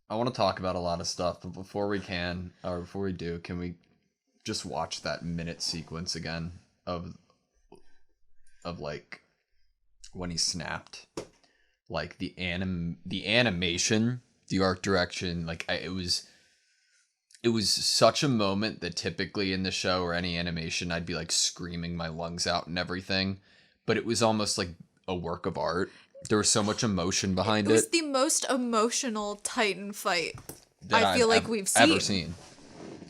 I want to talk about a lot of stuff, but before we do, can we just watch that minute sequence again of like when he snapped? Like the animation, the art direction, like it was such a moment that typically in the show or any animation I'd be like screaming my lungs out and everything, but it was almost like a work of art. There was so much emotion behind it. It was the most emotional Titan fight I feel like we've seen. Ever seen.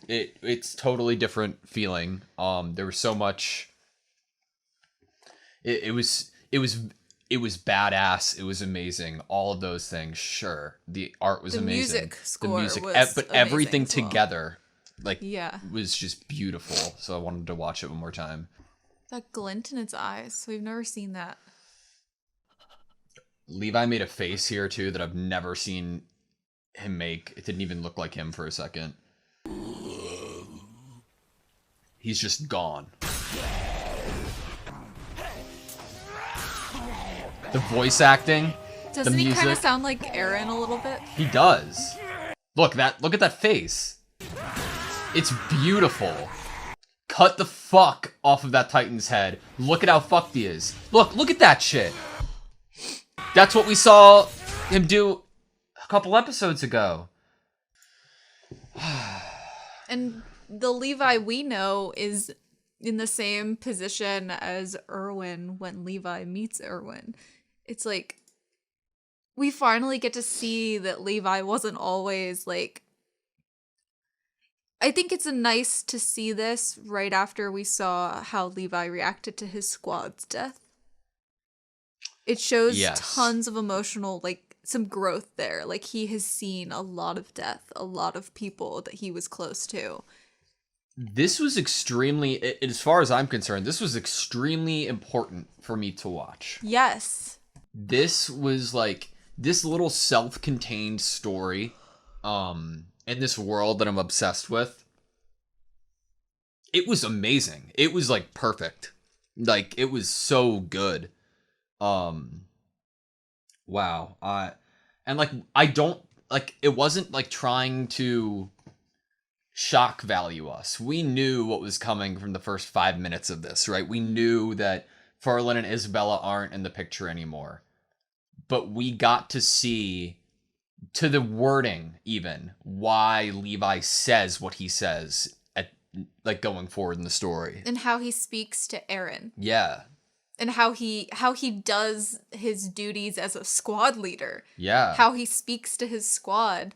It's totally different feeling. There was so much. It was badass. It was amazing. All of those things, sure. The art was amazing. The music was but everything together, was just beautiful. So I wanted to watch it one more time. That glint in its eyes. We've never seen that. Levi made a face here too that I've never seen him make. It didn't even look like him for a second. He's just gone. The voice acting. Doesn't he kind of sound like Eren a little bit? He does. Look at that face. It's beautiful. Cut the fuck off of that Titan's head. Look at how fucked he is. Look at that shit. That's what we saw him do a couple episodes ago. And the Levi we know is in the same position as Erwin when Levi meets Erwin. It's like, we finally get to see that Levi wasn't always like... I think it's nice to see this right after we saw how Levi reacted to his squad's death. It shows tons of emotional, like, some growth there. Like, he has seen a lot of death, a lot of people that he was close to. This was extremely, as far as I'm concerned, this was extremely important for me to watch. Yes. This was, like, this little self-contained story, in this world that I'm obsessed with. It was amazing. It was, like, perfect. Like, it was so good. Wow. And like, I don't, like, it wasn't like trying to shock value us. We knew what was coming from the first 5 minutes of this, right? We knew that Ferlin and Isabella aren't in the picture anymore, but we got to see, to the wording even, why Levi says what he says at, like, going forward in the story. And how he speaks to Eren. Yeah. And how he does his duties as a squad leader. Yeah. How he speaks to his squad.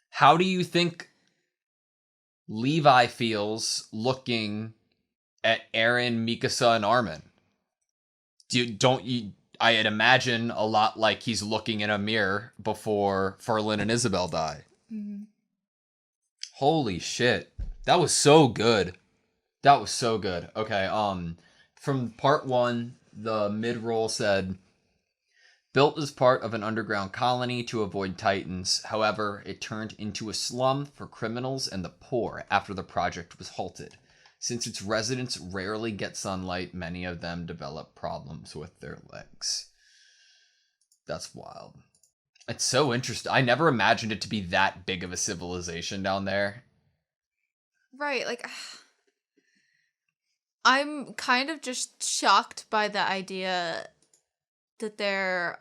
How do you think Levi feels looking at Eren, Mikasa, and Armin? I'd imagine a lot like he's looking in a mirror before Ferlin and Isabel die. Mm-hmm. Holy shit. That was so good. That was so good. Okay, from part 1, the mid-roll said, built as part of an underground colony to avoid Titans. However, it turned into a slum for criminals and the poor after the project was halted. Since its residents rarely get sunlight, many of them develop problems with their legs. That's wild. It's so interesting. I never imagined it to be that big of a civilization down there. Right, like... I'm kind of just shocked by the idea that there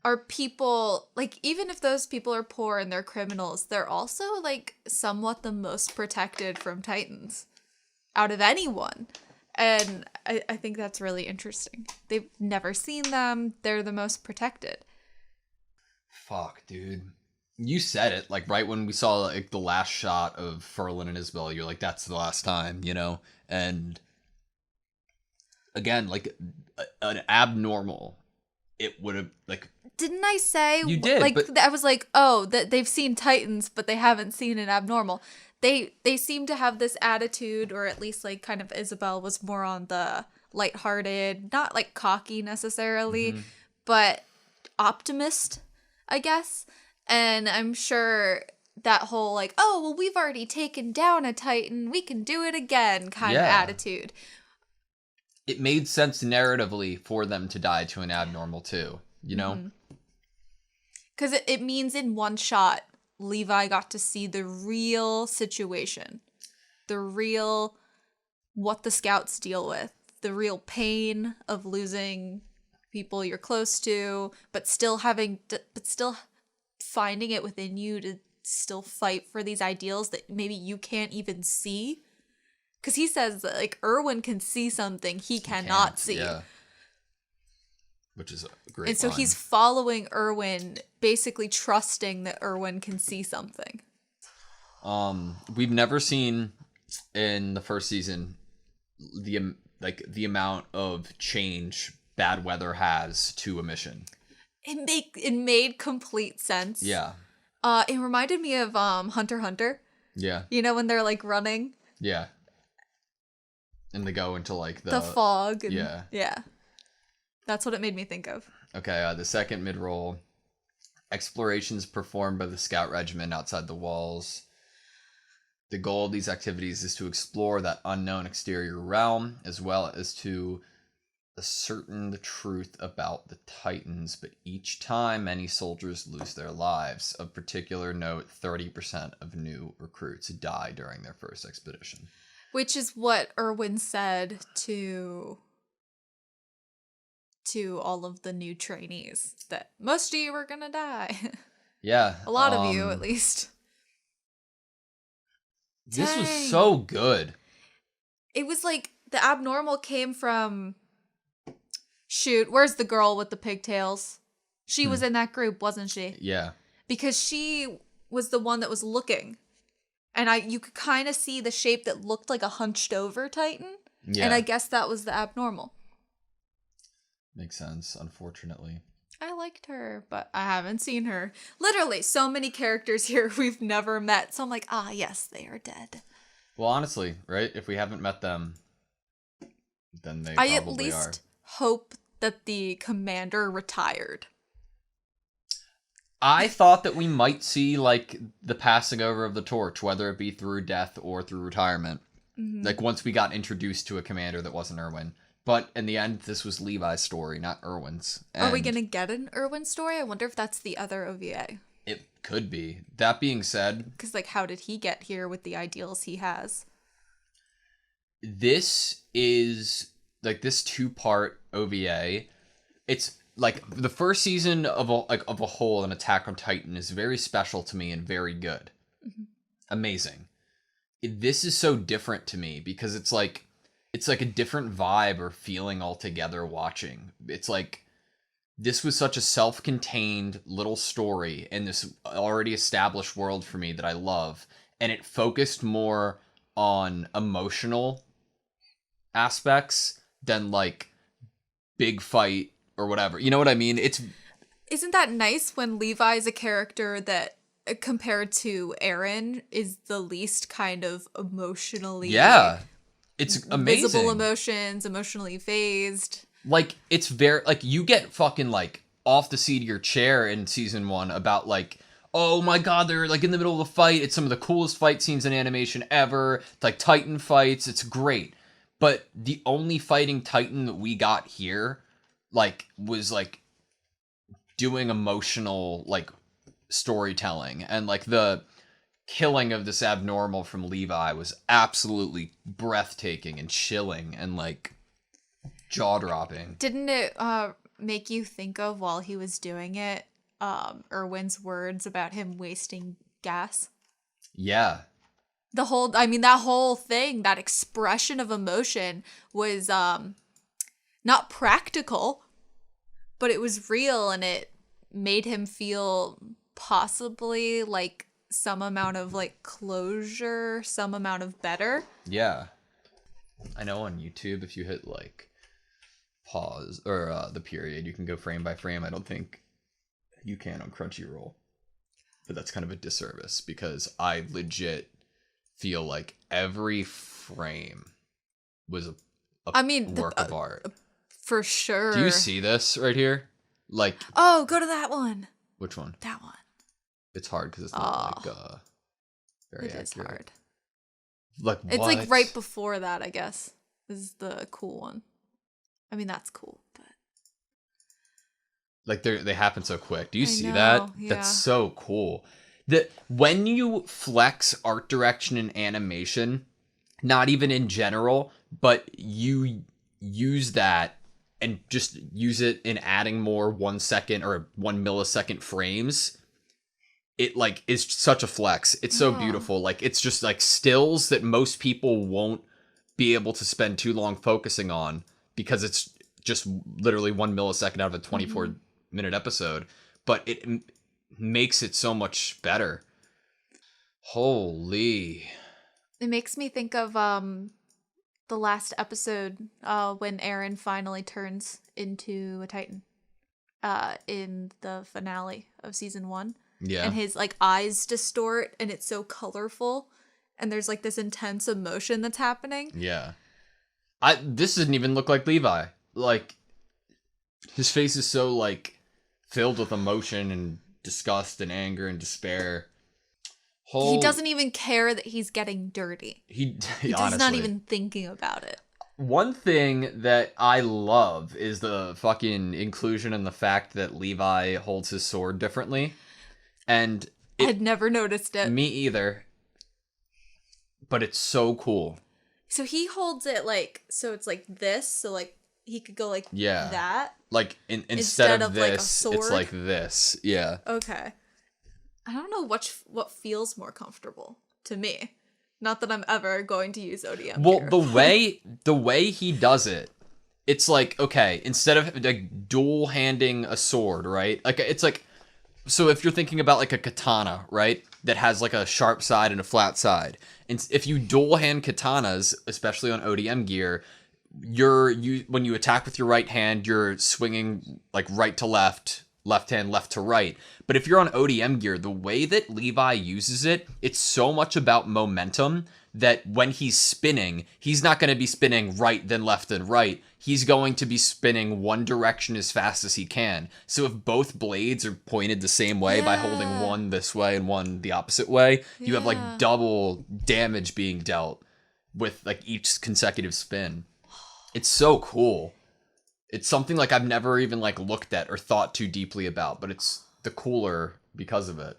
are people, like, even if those people are poor and they're criminals, they're also, like, somewhat the most protected from Titans out of anyone. And I think that's really interesting. They've never seen them. They're the most protected. Fuck, dude. You said it, like, right when we saw, like, the last shot of Ferlin and Isabel, you're like, that's the last time, you know? And, again, like, an abnormal, it would have, like... Didn't I say... You did, like, but... I was like, oh, they've seen Titans, but they haven't seen an abnormal. They seem to have this attitude, or at least, like, kind of Isabel was more on the lighthearted, not, like, cocky necessarily, but optimist, I guess. And I'm sure that whole, like, oh, well, we've already taken down a Titan, we can do it again kind of attitude. It made sense narratively for them to die to an abnormal, too, you know? Because it means in one shot, Levi got to see the real situation, the real what the scouts deal with, the real pain of losing people you're close to, but still finding it within you to still fight for these ideals that maybe you can't even see. Because he says that, like, Erwin can see something he cannot see. Yeah. Which is a great And so line. he's following Erwin, basically trusting that Erwin can see something. We've never seen in the first season the amount of change bad weather has to a mission. It made complete sense. Yeah. It reminded me of Hunter x Hunter. Yeah. You know, when they're like running. Yeah. And they go into like the fog. And, yeah. Yeah. That's what it made me think of. Okay, the second mid-roll. Explorations performed by the scout regiment outside the walls. The goal of these activities is to explore that unknown exterior realm, as well as to ascertain the truth about the Titans, but each time many soldiers lose their lives. Of particular note, 30% of new recruits die during their first expedition. Which is what Erwin said to all of the new trainees, that most of you are gonna die. Yeah. A lot of you, at least. This Dang. was so good. It was like the abnormal came from... Shoot, where's the girl with the pigtails? She was in that group, wasn't she? Yeah. Because she was the one that was looking. And you could kind of see the shape that looked like a hunched over Titan. Yeah. And I guess that was the abnormal. Makes sense, unfortunately. I liked her, but I haven't seen her. Literally, so many characters here we've never met. So I'm like, yes, they are dead. Well, honestly, right? If we haven't met them, then they I probably at least are. hope that the commander retired. I thought that we might see, like, the passing over of the torch, whether it be through death or through retirement. Mm-hmm. Like, once we got introduced to a commander that wasn't Erwin. But in the end, this was Levi's story, not Erwin's. Are we going to get an Erwin story? I wonder if that's the other OVA. It could be. That being said... Because, like, how did he get here with the ideals he has? This is, like, this two-part OVA. It's, like, the first season of a whole in Attack on Titan is very special to me and very good. Mm-hmm. Amazing. This is so different to me because it's like a different vibe or feeling altogether watching. It's like, this was such a self-contained little story in this already established world for me that I love. And it focused more on emotional aspects than like big fight or whatever. You know what I mean? Isn't that nice when Levi is a character that, compared to Eren, is the least kind of emotionally... Yeah. It's amazing. Visible emotions, emotionally phased. Like, it's very, like, you get fucking, like, off the seat of your chair in season 1 about, like, oh my god, they're, like, in the middle of the fight. It's some of the coolest fight scenes in animation ever. It's, like, Titan fights. It's great. But the only fighting Titan that we got here, like, was, like, doing emotional, like, storytelling. And, like, the killing of this abnormal from Levi was absolutely breathtaking and chilling and like jaw-dropping. Didn't it make you think of, while he was doing it, Erwin's words about him wasting gas? Yeah. That whole thing, that expression of emotion was not practical, but it was real, and it made him feel possibly like some amount of like closure, some amount of better. Yeah. I know on YouTube, if you hit like pause or the period, you can go frame by frame. I don't think you can on Crunchyroll, but that's kind of a disservice because I legit feel like every frame was a work of art. For sure. Do you see this right here? Like, oh, go to that one. Which one? That one. It's hard because it's not very accurate. It is hard. Like, it's what? like right before that, I guess. This is the cool one. I mean, that's cool, but Like they happen so quick. Do you see know, that? yeah. That's so cool. That when you flex art direction and animation, not even in general, but you use that and just use it in adding more 1 second or 1 millisecond frames, it like is such a flex. It's so beautiful. Like it's just like stills that most people won't be able to spend too long focusing on because it's just literally 1 millisecond out of a 24-minute episode, but it makes it so much better. Holy. It makes me think of the last episode when Aaron finally turns into a Titan in the finale of season 1. Yeah. And his like eyes distort and it's so colorful and there's like this intense emotion that's happening. Yeah. This doesn't even look like Levi. Like his face is so like filled with emotion and disgust and anger and despair. He doesn't even care that he's getting dirty. He's not even thinking about it. One thing that I love is the fucking inclusion and the fact that Levi holds his sword differently. And I had never noticed it. Me either. But it's so cool. So he holds it like, so it's like this, so like he could go like that. Like instead of this, like a sword? It's like this. Yeah. Okay. I don't know what feels more comfortable to me. Not that I'm ever going to use ODM. Well, gear. the way he does it, it's like, okay, instead of like dual handing a sword, right? Like it's like, so if you're thinking about like a katana, right, that has like a sharp side and a flat side, and if you dual hand katanas, especially on ODM gear, when you attack with your right hand, you're swinging like right to left hand left to right. But if you're on ODM gear, the way that Levi uses it, it's so much about momentum that when he's spinning, he's not going to be spinning right then left then right. He's going to be spinning one direction as fast as he can. So if both blades are pointed the same way by holding one this way and one the opposite way, you have like double damage being dealt with like each consecutive spin. It's so cool. It's something like I've never even like looked at or thought too deeply about, but it's the cooler because of it.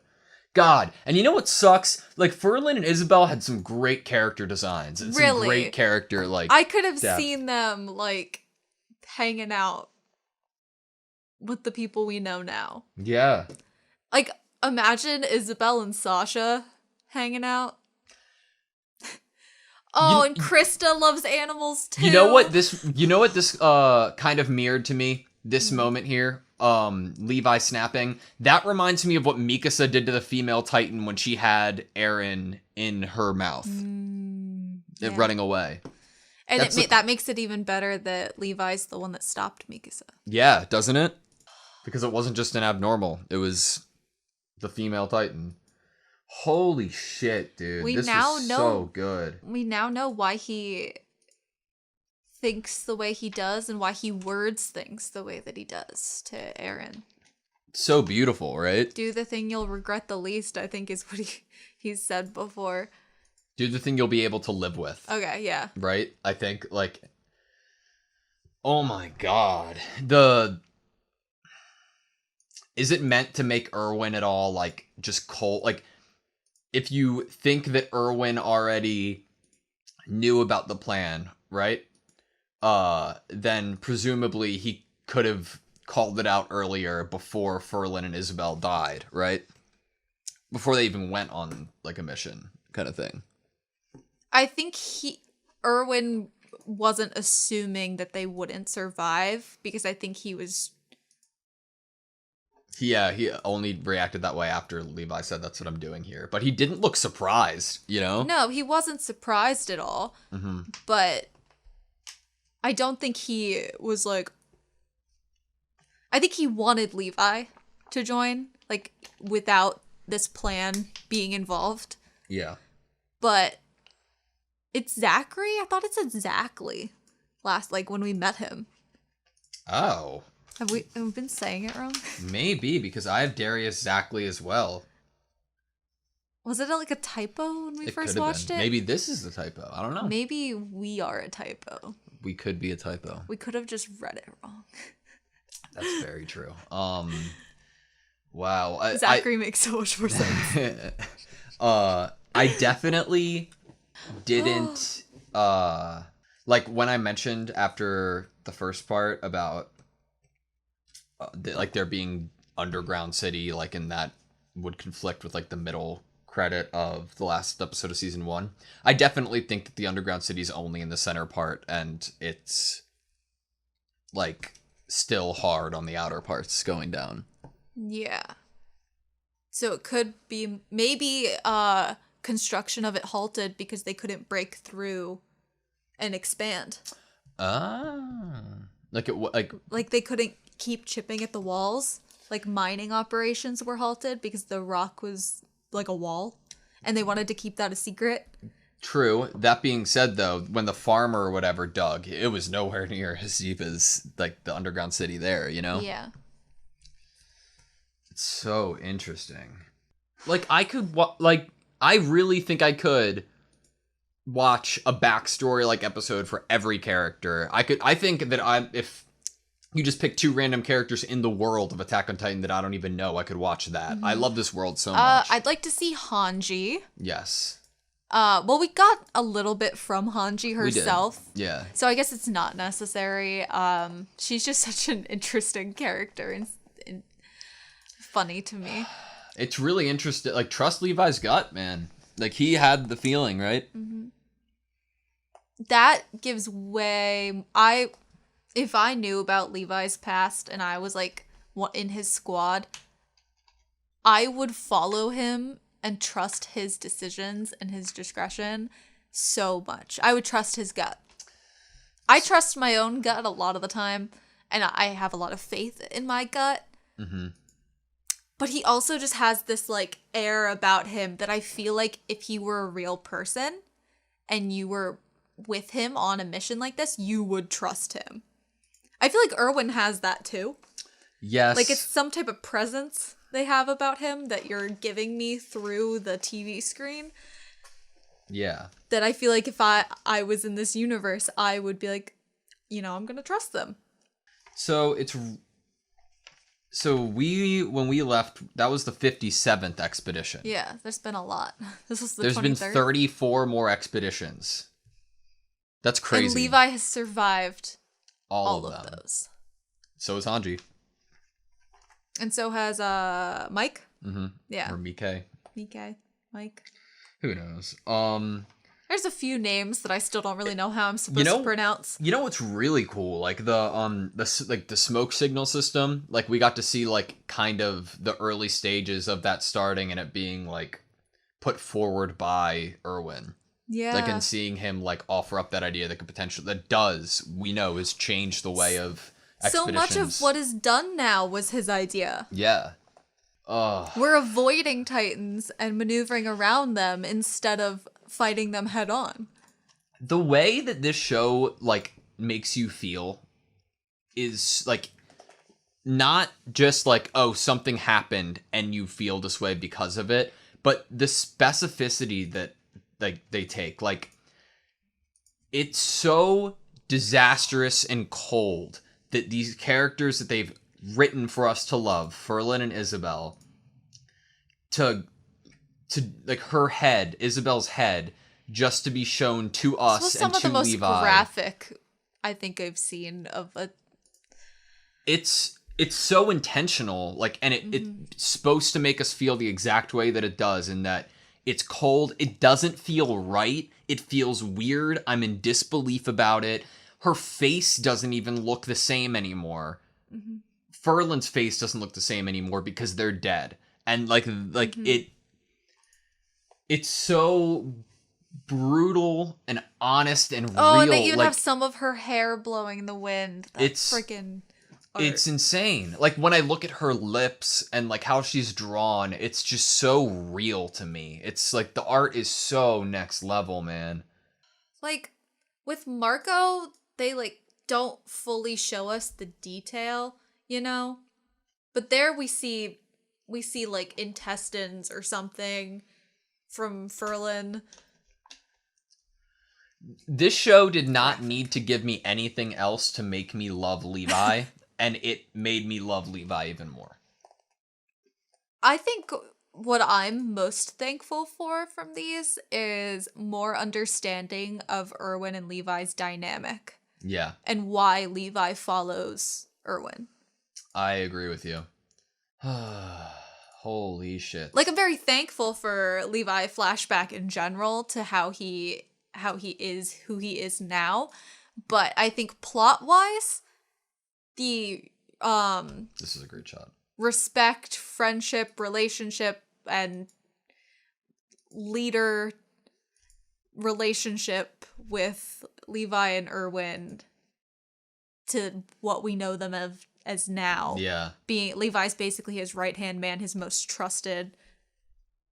God, and you know what sucks? Like Ferlin and Isabel had some great character designs and some great character like I could have seen them like hanging out with the people we know now. Yeah. Like imagine Isabel and Sasha hanging out. Oh, and Krista loves animals too. You know what this kind of mirrored to me? This moment here, Levi snapping. That reminds me of what Mikasa did to the female Titan when she had Eren in her mouth. Running away. And that makes it even better that Levi's the one that stopped Mikasa. Yeah, doesn't it? Because it wasn't just an abnormal. It was the female Titan. Holy shit, dude. This is so good. We now know why he thinks the way he does and why he words things the way that he does to Eren. So beautiful, right? Do the thing you'll regret the least, I think is what he's said before. Do the thing you'll be able to live with. Okay, yeah. Right? I think, like... Oh my god. Is it meant to make Erwin at all, like, just cold? Like, if you think that Erwin already knew about the plan, right? Then presumably he could have called it out earlier before Ferlin and Isabel died, right? Before they even went on, like, a mission kind of thing. I think Erwin wasn't assuming that they wouldn't survive because I think he was... Yeah, he only reacted that way after Levi said that's what I'm doing here. But he didn't look surprised, you know? No, he wasn't surprised at all. Mm-hmm. But I don't think he was like... I think he wanted Levi to join, like, without this plan being involved. Yeah. But it's Zachary? I thought it said Zachary when we met him. Oh. Have we been saying it wrong? Maybe, because I have Darius Zackley as well. Was it like a typo when we first watched it? Maybe this is the typo. I don't know. Maybe we are a typo. We could be a typo. We could have just read it wrong. That's very true. Wow. Zachary makes so much more sense. I definitely didn't like when I mentioned after the first part about like there being underground city, like, and that would conflict with like the middle credit of the last episode of season 1. I definitely think that the underground city is only in the center part, and it's like still hard on the outer parts going down. Yeah. So it could be maybe construction of it halted because they couldn't break through and expand. Like they couldn't keep chipping at the walls. Like mining operations were halted because the rock was like a wall, and they wanted to keep that a secret. True. That being said, though, when the farmer or whatever dug, it was nowhere near as deep as like the underground city there, you know? Yeah. It's so interesting. Like I really think I could watch a backstory like episode for every character. I think that if you just pick 2 random characters in the world of Attack on Titan that I don't even know, I could watch that. I love this world so much. I'd like to see Hanji. Yes. Well, we got a little bit from Hanji herself. We did. Yeah. So I guess it's not necessary. She's just such an interesting character and funny to me. It's really interesting. Like, trust Levi's gut, man. Like, he had the feeling, right? Mm-hmm. That gives way... If I knew about Levi's past and I was, like, in his squad, I would follow him and trust his decisions and his discretion so much. I would trust his gut. I trust my own gut a lot of the time, and I have a lot of faith in my gut. Mm-hmm. But he also just has this, like, air about him that I feel like if he were a real person and you were with him on a mission like this, you would trust him. I feel like Erwin has that too. Yes. Like it's some type of presence they have about him that you're giving me through the TV screen. Yeah. That I feel like if I was in this universe, I would be like, you know, I'm going to trust them. So when we left, that was the 57th expedition. Yeah, there's been a lot. This is the There's 23rd. been 34 more expeditions. That's crazy. And Levi has survived all of them. Those. So is Hanji. And so has Mike. Mm-hmm. Yeah. Or Mike. Mike. Who knows? There's a few names that I still don't really know how I'm supposed to pronounce. You know what's really cool? Like the smoke signal system. Like we got to see like kind of the early stages of that starting and it being like put forward by Erwin. Yeah. Like, and seeing him, like, offer up that idea that could we know, has changed the way of expeditions. So much of what is done now was his idea. Yeah. We're avoiding Titans and maneuvering around them instead of fighting them head on. The way that this show, like, makes you feel is, like, not just, like, oh, something happened and you feel this way because of it, but the specificity that like they take, like, it's so disastrous and cold that these characters that they've written for us to love, Ferlin and Isabel, to like her head, Isabel's head, just to be shown to us and to Levi. Some of the most graphic I think I've seen of a. It's so intentional, like, and it's supposed to make us feel the exact way that it does, in that. It's cold. It doesn't feel right. It feels weird. I'm in disbelief about it. Her face doesn't even look the same anymore. Mm-hmm. Ferlin's face doesn't look the same anymore because they're dead. And it's so brutal and honest and real. Oh, and they even have some of her hair blowing in the wind. That's freaking art. It's insane. Like, when I look at her lips and, like, how she's drawn, it's just so real to me. It's, like, the art is so next level, man. Like, with Marco, they, like, don't fully show us the detail, you know? But there we see, like, intestines or something from Ferlin. This show did not need to give me anything else to make me love Levi. and it made me love Levi even more. I think what I'm most thankful for from these is more understanding of Erwin and Levi's dynamic. Yeah. And why Levi follows Erwin. I agree with you. Holy shit. Like, I'm very thankful for Levi flashback in general to how he is who he is now. But I think plot-wise, the this is a great shot. Respect, friendship, relationship, and leader relationship with Levi and Erwin to what we know them as now. Yeah. Being Levi's basically his right-hand man,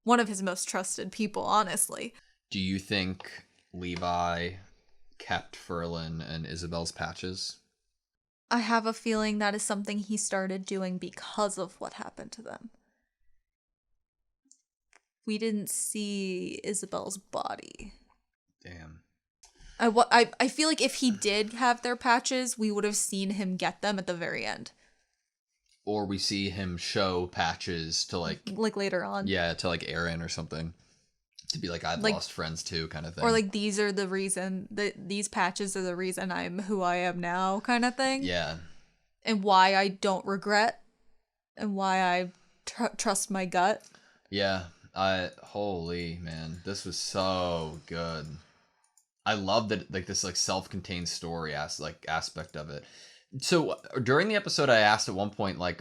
one of his most trusted people, honestly. Do you think Levi kept Ferlin and Isabel's patches? I have a feeling that is something he started doing because of what happened to them. We didn't see Isabel's body. Damn. I feel like if he did have their patches, we would have seen him get them at the very end. Or we see him show patches to like later on. Yeah, to like Aaron or something. To be like, I've lost friends too, kind of thing. Or like, these are the reason that these patches are the reason I'm who I am now, kind of thing. Yeah. And why I don't regret, and why I trust my gut. Yeah. Holy man, this was so good. I love that, like, this like self-contained story aspect of it. So during the episode, I asked at one point, like,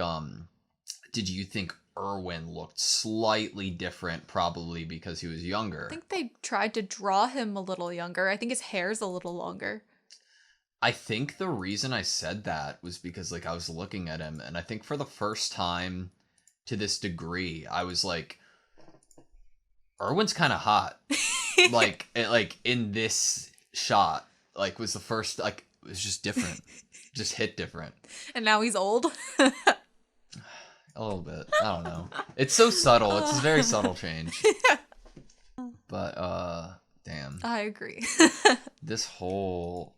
did you think Erwin looked slightly different, probably because he was younger? I think they tried to draw him a little younger. I think his hair's a little longer. I think the reason I said that was because, like, I was looking at him, and I think for the first time to this degree, I was like, Erwin's kind of hot. like in this shot, like, was the first, like, it was just different. Just hit different. And now he's old. A little bit. I don't know. It's so subtle. It's a very subtle change. But damn. I agree. This whole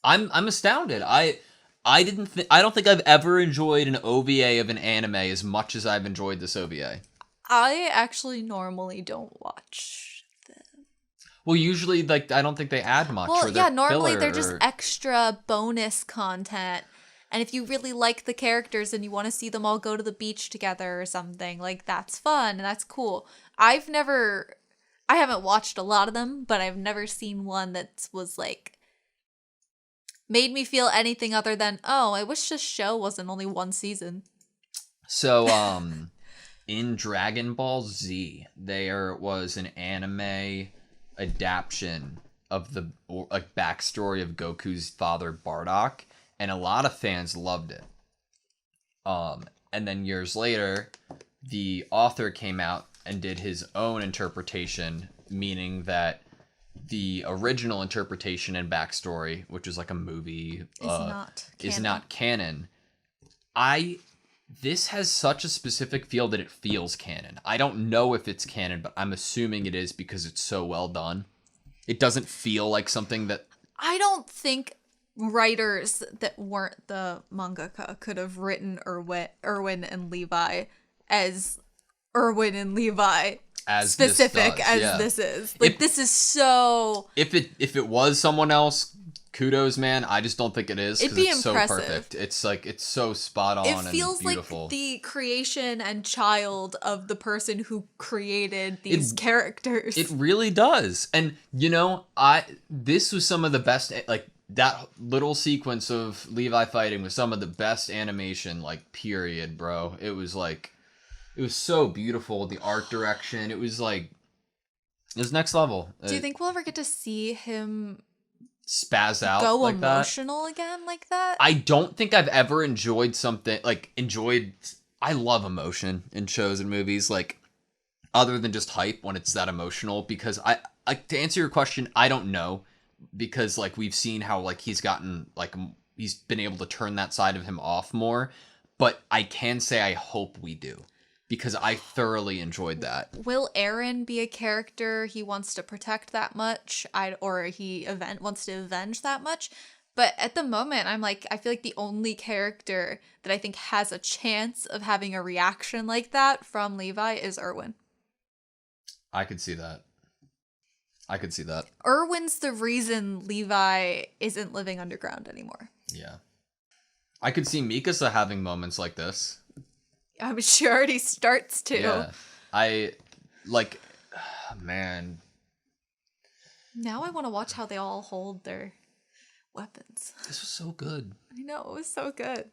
I'm astounded. I don't think I've ever enjoyed an OVA of an anime as much as I've enjoyed this OVA. I actually normally don't watch them. Well, usually, like, I don't think they add much. Well, or yeah, normally they're or just extra bonus content. And if you really like the characters and you want to see them all go to the beach together or something, like, that's fun and that's cool. I haven't watched a lot of them, but I've never seen one that was, like, made me feel anything other than, oh, I wish this show wasn't only one season. So, in Dragon Ball Z, there was an anime adaptation of the backstory of Goku's father, Bardock. And a lot of fans loved it. And then years later, the author came out and did his own interpretation, meaning that the original interpretation and backstory, which is like a movie, is not canon. This has such a specific feel that it feels canon. I don't know if it's canon, but I'm assuming it is because it's so well done. It doesn't feel like something that... I don't think writers that weren't the mangaka could have written Erwin and Levi as Erwin and Levi as specific this does, as this is. Like, this is so... If it was someone else, kudos, man. I just don't think it is because it's impressive. So perfect. It's like, it's so spot on and beautiful. It feels like the creation and child of the person who created these characters. It really does. And, you know, this was some of the best, like, that little sequence of Levi fighting was some of the best animation, like, period, bro. It was like, it was so beautiful. The art direction, it was like, it was next level. Do you think we'll ever get to see him spaz out go like emotional again like that? I don't think I've ever enjoyed something, like, I love emotion in shows and movies, like, other than just hype when it's that emotional, because to answer your question, I don't know. Because, like, we've seen how, like, he's gotten, like, he's been able to turn that side of him off more. But I can say I hope we do. Because I thoroughly enjoyed that. Will Aaron be a character he wants to protect that much? Or he wants to avenge that much? But at the moment, I'm like, I feel like the only character that I think has a chance of having a reaction like that from Levi is Erwin. I could see that. Erwin's the reason Levi isn't living underground anymore. Yeah. I could see Mikasa having moments like this. I mean, she already starts to. Yeah. Man. Now I want to watch how they all hold their weapons. This was so good. I know, it was so good.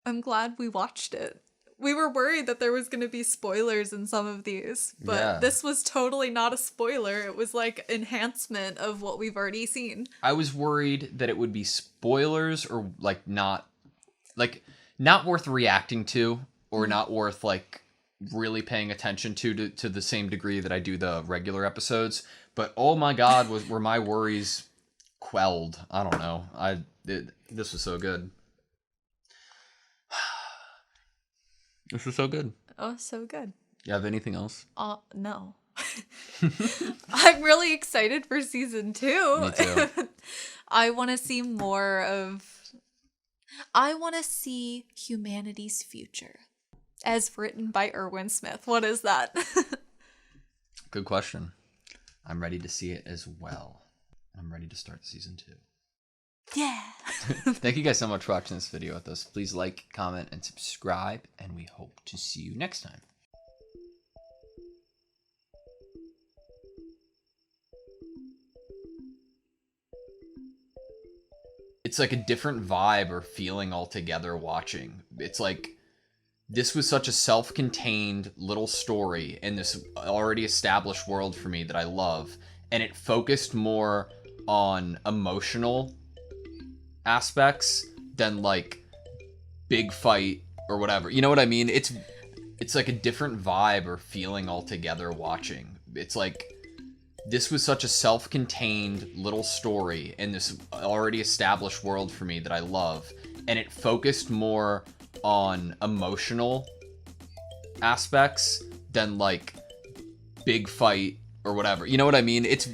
I'm glad we watched it. We were worried that there was going to be spoilers in some of these, but this was totally not a spoiler. It was like enhancement of what we've already seen. I was worried that it would be spoilers or not worth reacting to or not worth really paying attention to the same degree that I do the regular episodes. But oh my God, were my worries quelled. I don't know. This was so good. This was so good. Oh, so good. You have anything else? No. I'm really excited for season 2. Me too. I want to see I want to see humanity's future as written by Erwin Smith. What is that? Good question. I'm ready to see it as well. I'm ready to start season 2. Yeah. Thank you guys so much for watching this video with us. Please like, comment, and subscribe, and we hope to see you next time. It's like a different vibe or feeling altogether watching. It's like this was such a self-contained little story in this already established world for me that I love, and it focused more on emotional aspects than big fight or whatever. You know what I mean? It's like a different vibe or feeling altogether watching. It's like this was such a self-contained little story in this already established world for me that I love, and it focused more on emotional aspects than big fight or whatever. You know what I mean? It's